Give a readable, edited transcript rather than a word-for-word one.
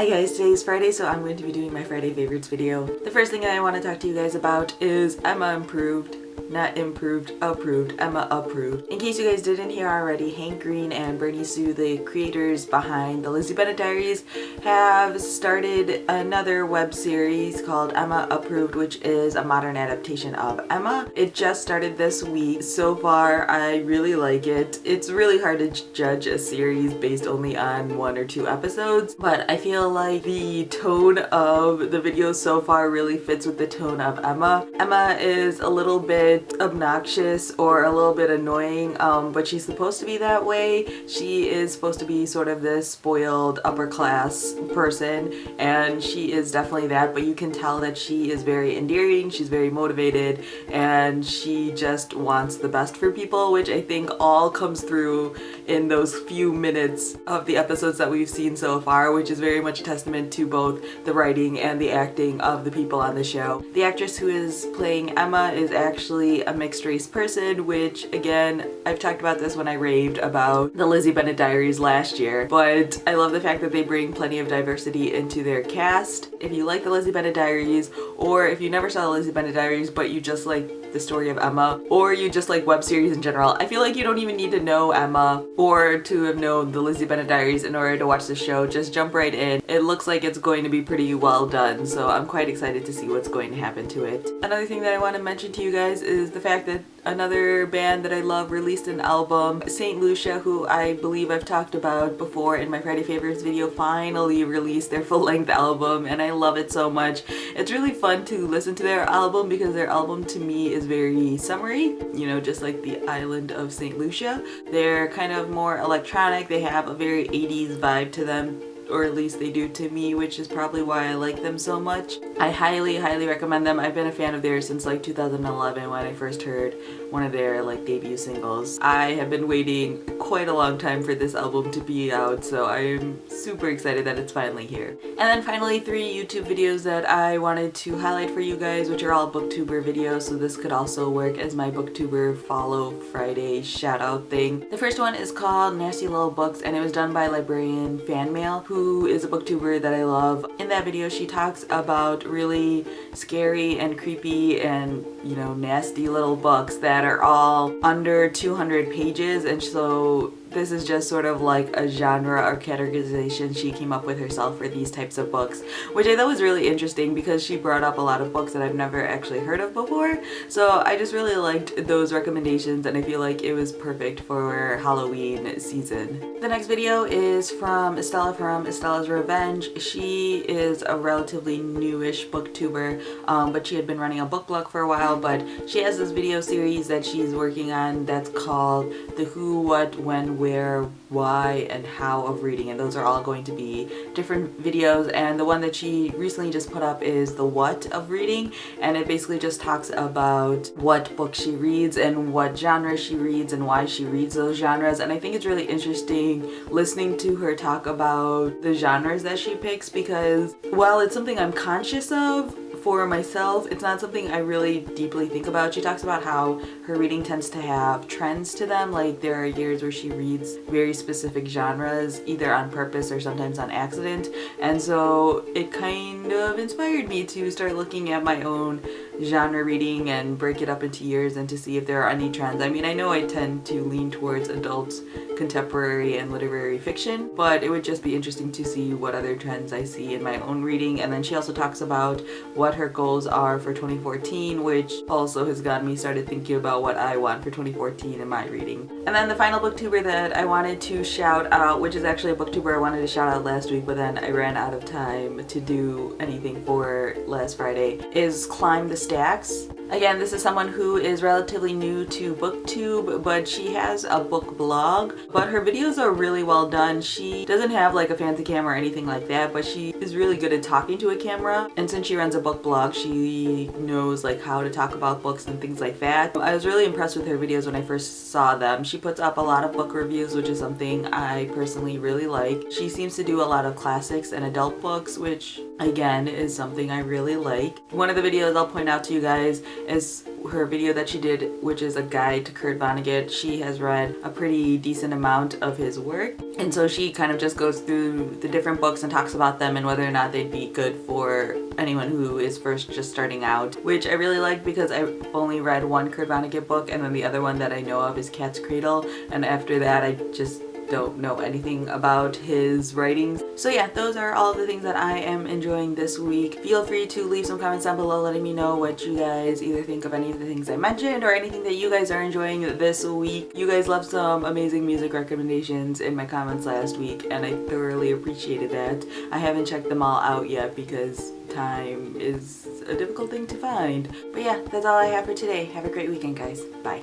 Hi guys, today is Friday, so I'm going to be doing my Friday favorites video. The first thing I want to talk to you guys about is Emma improved. Not improved, approved. Emma approved. In case you guys didn't hear already, Hank Green and Bernie Sue, the creators behind the Lizzie Bennet Diaries, have started another web series called Emma Approved, which is a modern adaptation of Emma. It just started this week. So far, I really like it. It's really hard to judge a series based only on 1 or 2 episodes, but I feel like the tone of the videos so far really fits with the tone of Emma. Emma is a little bit obnoxious or a little bit annoying, but she's supposed to be that way. She is supposed to be sort of this spoiled upper class person, and she is definitely that, but you can tell that she is very endearing, she's very motivated, and she just wants the best for people, which I think all comes through in those few minutes of the episodes that we've seen so far, which is very much a testament to both the writing and the acting of the people on the show. The actress who is playing Emma is actually a mixed race person, which again, I've talked about this when I raved about the Lizzie Bennet Diaries last year, but I love the fact that they bring plenty of diversity into their cast. If you like the Lizzie Bennet Diaries, or if you never saw the Lizzie Bennet Diaries but you just like the story of Emma, or you just like web series in general, I feel like you don't even need to know Emma or to have known the Lizzie Bennet Diaries in order to watch the show. Just jump right in. It looks like it's going to be pretty well done, so I'm quite excited to see what's going to happen to it. Another thing that I want to mention to you guys is the fact that another band that I love released an album. St. Lucia, who I believe I've talked about before in my Friday Favorites video, finally released their full-length album, and I love it so much. It's really fun to listen to their album because their album to me is very summery, you know, just like the island of St. Lucia. They're kind of more electronic, they have a very 80s vibe to them, or at least they do to me, which is probably why I like them so much. I highly recommend them. I've been a fan of theirs since like 2011 when I first heard one of their like debut singles. I have been waiting quite a long time for this album to be out, so I am super excited that it's finally here. And then finally, 3 YouTube videos that I wanted to highlight for you guys, which are all booktuber videos, so this could also work as my booktuber follow Friday shout out thing. The first one is called Nasty Little Books, and it was done by librarian Fanmail, who is a booktuber that I love. In that video, she talks about really scary and creepy and, you know, nasty little books that are all under 200 pages, and so this is just sort of like a genre or categorization she came up with herself for these types of books, which I thought was really interesting because she brought up a lot of books that I've never actually heard of before. So I just really liked those recommendations, and I feel like it was perfect for Halloween season. The next video is from Estella from Estella's Revenge. She is a relatively newish booktuber, but she had been running a book blog for a while, but she has this video series that she's working on that's called The Who, What, When, Where, Why, and How of Reading, and those are all going to be different videos, and the one that she recently just put up is the What of Reading, and it basically just talks about what books she reads and what genre she reads and why she reads those genres. And I think it's really interesting listening to her talk about the genres that she picks, because while it's something I'm conscious of for myself, it's not something I really deeply think about. She talks about how her reading tends to have trends to them, like there are years where she reads very specific genres either on purpose or sometimes on accident, and so it kind of inspired me to start looking at my own genre reading and break it up into years and to see if there are any trends. I mean, I know I tend to lean towards adult contemporary and literary fiction, but it would just be interesting to see what other trends I see in my own reading. And then she also talks about what her goals are for 2014, which also has gotten me started thinking about what I want for 2014 in my reading. And then the final booktuber that I wanted to shout out, which is actually a booktuber I wanted to shout out last week, but then I ran out of time to do anything for last Friday, is Climb the Stacks. Again, this is someone who is relatively new to booktube, but she has a book blog, but her videos are really well done. She doesn't have like a fancy camera or anything like that, but she is really good at talking to a camera, and since she runs a book blog, she knows like how to talk about books and things like that. I was really impressed with her videos when I first saw them. She puts up a lot of book reviews, which is something I personally really like. She seems to do a lot of classics and adult books, which again is something I really like. One of the videos I'll point out to you guys is her video that she did, which is a guide to Kurt Vonnegut. She has read a pretty decent amount of his work, and so she kind of just goes through the different books and talks about them and whether or not they'd be good for anyone who is first just starting out, which I really like because I've only read one Kurt Vonnegut book, and then the other one that I know of is Cat's Cradle, and after that I just don't know anything about his writings. So yeah, those are all the things that I am enjoying this week. Feel free to leave some comments down below letting me know what you guys either think of any of the things I mentioned or anything that you guys are enjoying this week. You guys left some amazing music recommendations in my comments last week, and I thoroughly appreciated that. I haven't checked them all out yet because time is a difficult thing to find. But yeah, that's all I have for today. Have a great weekend, guys. Bye.